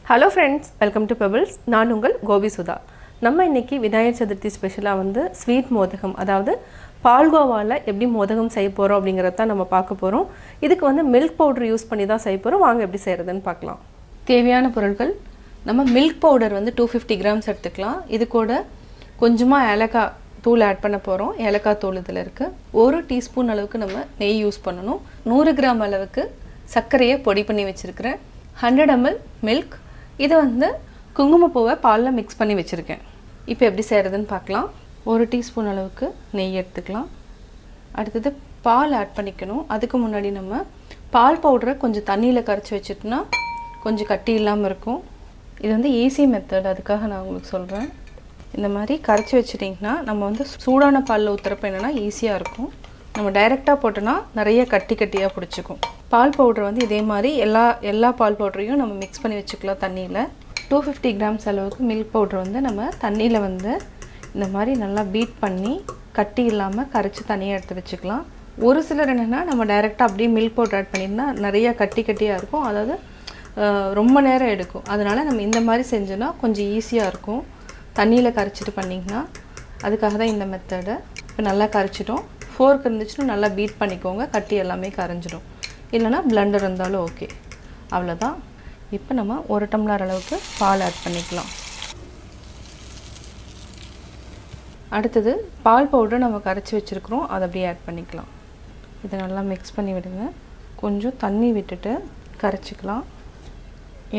Hello friends, welcome to Pebbles. நான் உங்கள் கோபி சுதா. நம்ம இன்னைக்கு விநாயகர் சதுர்த்தி ஸ்பெஷலா வந்து ஸ்வீட் மோதகம் அதாவது பால்கோவால எப்படி மோதகம் செய்ய போறோம் அப்படிங்கறத தான் நம்ம பார்க்க போறோம். இதுக்கு வந்து மில்க் பவுடர் யூஸ் பண்ணி தான் செய்ய போறோம். வாங்க எப்படி செய்யறதுன்னு பார்க்கலாம். தேவையான பொருட்கள் நம்ம மில்க் பவுடர் வந்து 250 grams எடுத்துக்கலாம். இது கூட கொஞ்சமா ஏலக்காய் தூள் ஆட் பண்ண போறோம். ஏலக்காய் தூள் இதுல இருக்கு. 1 டீஸ்பூன் அளவுக்கு நம்ம நெய் யூஸ் பண்ணனும். 100 கிராம் அளவுக்கு சர்க்கரையை பொடி பண்ணி வச்சிருக்கேன். 100 ml milk. இது வந்து குங்குமப்பூவை பால்ல mix பண்ணி வச்சிருக்கேன். இப்போ எப்படி செய்யறதுன்னு பார்க்கலாம். 1 டீஸ்பூன் அளவுக்கு நெய் எடுத்துக்கலாம். அடுத்து பால் ஆட் பண்ணிக்கணும். அதுக்கு முன்னாடி நம்ம பால் பவுடரை கொஞ்சம் தண்ணியில கரைச்சு வச்சிட்டோம்னா கொஞ்சம் கட்டி இல்லாம இருக்கும். இது வந்து ஈஸி மெத்தட், அதுக்காக நான் உங்களுக்கு சொல்றேன். இந்த மாதிரி கரைச்சு வச்சிட்டீங்கன்னா நம்ம வந்து சூடான பால்ல ஊத்துறப்ப என்னன்னா ஈஸியா இருக்கும். நம்ம டைரக்ட்டா போட்டனா நிறைய கட்டியா பிடிச்சுக்கும். பால் பவுடர் வந்து இதே மாதிரி எல்லா பால் பவுடரையும் நம்ம mix பண்ணி வச்சுக்கலாம் தண்ணியில. 250 grams அளவுக்கு மில்க் பவுடர் வந்து நம்ம தண்ணியில வந்து இந்த மாதிரி நல்லா பீட் பண்ணி கட்டி இல்லாம கரைச்சு தனியா எடுத்து வச்சுக்கலாம். ஒரு சிலர் என்னன்னா நம்ம டைரக்ட்டா அப்படியே மில்க் பவுடர் ஆட் பண்ணினா நிறைய கட்டியா இருக்கும். அதாவது ரொம்ப நேரம் எடுக்கும். அதனால நம்ம இந்த மாதிரி செஞ்சோம்னா கொஞ்சம் ஈஸியா இருக்கும். தண்ணியில கரைச்சிட்டு பண்ணீங்கன்னா அதுக்காக தான் இந்த மெத்தட். இப்போ நல்லா கரைச்சிட்டோம். ஃபோர்க் இருந்துச்சுன்னா நல்லா பீட் பண்ணிக்கோங்க. கட்டி எல்லாமே கரைஞ்சிடும். இல்லைனா பிளெண்டர் இருந்தாலும் ஓகே. அவ்வளோதான். இப்போ நம்ம 1 டம்ளர் அளவுக்கு பால் ஆட் பண்ணிக்கலாம். அடுத்தது பால் பவுடர் நம்ம கரைச்சி வச்சுருக்கிறோம், அதை அப்படியே ஆட் பண்ணிக்கலாம். இதை நல்லா மிக்ஸ் பண்ணி விடுங்க. கொஞ்சம் தண்ணி விட்டுட்டு கரைச்சிக்கலாம்.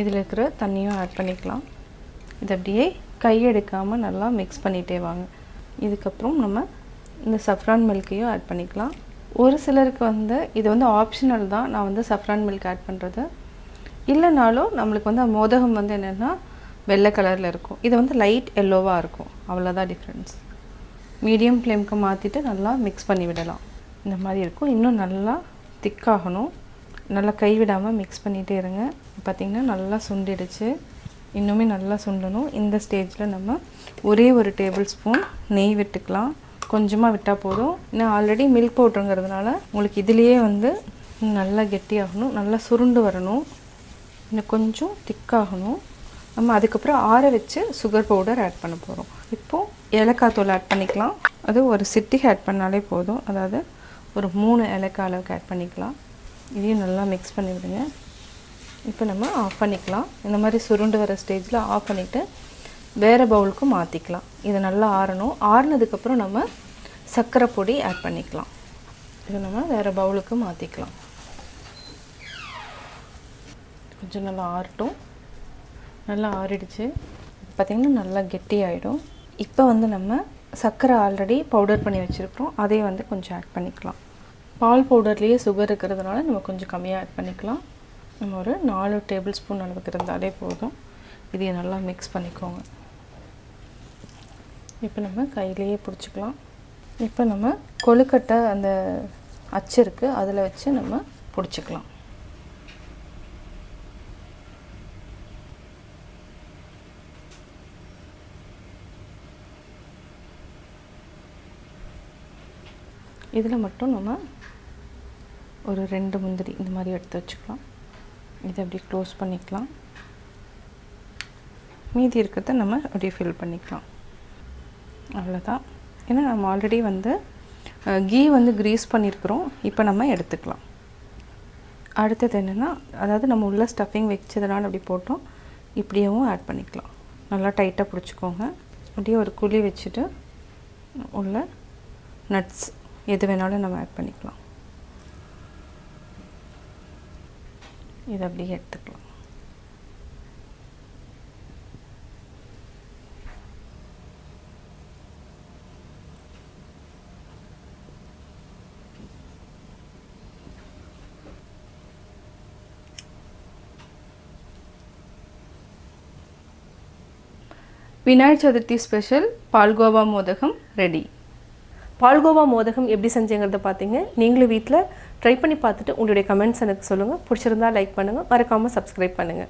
இதில் இருக்கிற தண்ணியும் ஆட் பண்ணிக்கலாம். இதை அப்படியே கையெடுக்காமல் நல்லா மிக்ஸ் பண்ணிகிட்டே வாங்க. இதுக்கப்புறம் நம்ம இந்த சஃப்ரான் மில்க்கையும் ஆட் பண்ணிக்கலாம். ஒரு சிலருக்கு வந்து இது வந்து ஆப்ஷனல் தான். நான் வந்து சஃப்ரான் மில்க் ஆட் பண்ணுறது இல்லைனாலும் நம்மளுக்கு வந்து மோதகம் வந்து என்னென்னா வெள்ளை கலரில் இருக்கும். இது வந்து லைட் எல்லோவாக இருக்கும். அவ்வளோதான் டிஃப்ரென்ஸ். மீடியம் ஃப்ளேமுக்கு மாற்றிட்டு நல்லா மிக்ஸ் பண்ணி விடலாம். இந்த மாதிரி இருக்கும். இன்னும் நல்லா திக்காகணும். நல்லா கைவிடாமல் மிக்ஸ் பண்ணிகிட்டே இருங்க. பார்த்திங்கன்னா நல்லா சுண்டிடுச்சு. இன்னுமே நல்லா சுண்டணும். இந்த ஸ்டேஜில் நம்ம ஒரே 1 டேபிள் ஸ்பூன் நெய் விட்டுக்கலாம். கொஞ்சமாக விட்டால் போதும். இன்னும் ஆல்ரெடி மில்க் பவுடருங்கிறதுனால உங்களுக்கு இதுலேயே வந்து நல்லா கெட்டியாகணும், நல்லா சுருண்டு வரணும், இன்னும் கொஞ்சம் திக்காகணும். நம்ம அதுக்கப்புறம் ஆற வச்சு சுகர் பவுடர் ஆட் பண்ண போகிறோம். இப்போது ஏலக்காய் தூள் ஆட் பண்ணிக்கலாம். அது ஒரு சிட்டிகை ஆட் பண்ணாலே போதும். அதாவது ஒரு 3 ஏலக்காய் அளவுக்கு ஆட் பண்ணிக்கலாம். இதையும் நல்லா மிக்ஸ் பண்ணி விடுங்க. இப்போ நம்ம ஆஃப் பண்ணிக்கலாம். இந்த மாதிரி சுருண்டு வர ஸ்டேஜில் ஆஃப் பண்ணிவிட்டு வேறு பவுலுக்கு மாற்றிக்கலாம். இது நல்லா ஆறணும். ஆறுனதுக்கப்புறம் நம்ம சர்க்கரை பொடி ஆட் பண்ணிக்கலாம். இது நம்ம வேறு பவுலுக்கு மாற்றிக்கலாம். கொஞ்சம் நல்லா ஆறட்டும். நல்லா ஆறிடுச்சு. பார்த்திங்கன்னா நல்லா கெட்டி ஆகிடும். இப்போ வந்து நம்ம சர்க்கரை ஆல்ரெடி பவுடர் பண்ணி வச்சுருக்கிறோம், அதே வந்து கொஞ்சம் ஆட் பண்ணிக்கலாம். பால் பவுடர்லேயே சுகர் இருக்கிறதுனால நம்ம கொஞ்சம் கம்மியாக ஆட் பண்ணிக்கலாம். நம்ம ஒரு 4 டேபிள் ஸ்பூன் அளவுக்கு இருந்தாலே போதும். இதையும் நல்லா மிக்ஸ் பண்ணிக்கோங்க. இப்போ நம்ம கையிலேயே பிடிச்சிக்கலாம். இப்போ நம்ம கொழுக்கட்டை அந்த அச்சு இருக்குது, அதில் வச்சு நம்ம பிடிச்சிக்கலாம். இதில் மட்டும் நம்ம ஒரு 2 முந்திரி இந்த மாதிரி எடுத்து வச்சுக்கலாம். இதை அப்படியே க்ளோஸ் பண்ணிக்கலாம். மீதி இருக்கிறத நம்ம அப்படியே ஃபில் பண்ணிக்கலாம். அவ்வளோதான். ஏன்னா நம்ம ஆல்ரெடி வந்து கீ வந்து க்ரீஸ் பண்ணியிருக்கிறோம். இப்போ நம்ம எடுத்துக்கலாம். அடுத்தது என்னென்னா, அதாவது நம்ம உள்ள ஸ்டஃபிங் வச்சதுனால அப்படி போட்டோம், இப்படியேவும் ஆட் பண்ணிக்கலாம். நல்லா டைட்டாக பிடிச்சிக்கோங்க. அப்படியே ஒரு குழி வச்சுட்டு உள்ள நட்ஸ் எது வேணாலும் நம்ம ஆட் பண்ணிக்கலாம். இதை அப்படியே எடுத்துக்கலாம். விநாயகர் சதுர்த்தி ஸ்பெஷல் பால்கோவா மோதகம் ரெடி. பால்கோவா மோதகம் எப்படி செஞ்சீங்கிறத பார்த்தீங்க. நீங்களும் வீட்டில் ட்ரை பண்ணி பார்த்துட்டு உங்களுடைய கமெண்ட்ஸ் எனக்கு சொல்லுங்கள். பிடிச்சிருந்தா லைக் பண்ணுங்கள், மறக்காமல் சப்ஸ்கிரைப் பண்ணுங்கள்.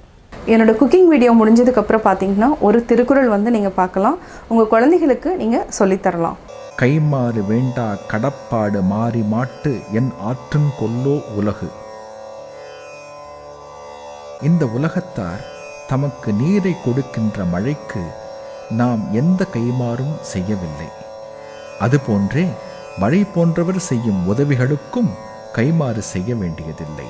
என்னோடய குக்கிங் வீடியோ முடிஞ்சதுக்கப்புறம் பார்த்தீங்கன்னா ஒரு திருக்குறள் வந்து நீங்கள் பார்க்கலாம். உங்கள் குழந்தைகளுக்கு நீங்கள் சொல்லித்தரலாம். கைமாறு வேண்டா கடப்பாடு மாறி மாட்டு என் ஆற்றுங் கொல்லோ உலகு. இந்த உலகத்தார் தமக்கு நீரை கொடுக்கின்ற மழைக்கு நாம் எந்த கைமாறும் செய்யவில்லை. அதுபோன்றே மழை போன்றவர் செய்யும் உதவிகளுக்கும் கைமாறு செய்ய வேண்டியதில்லை.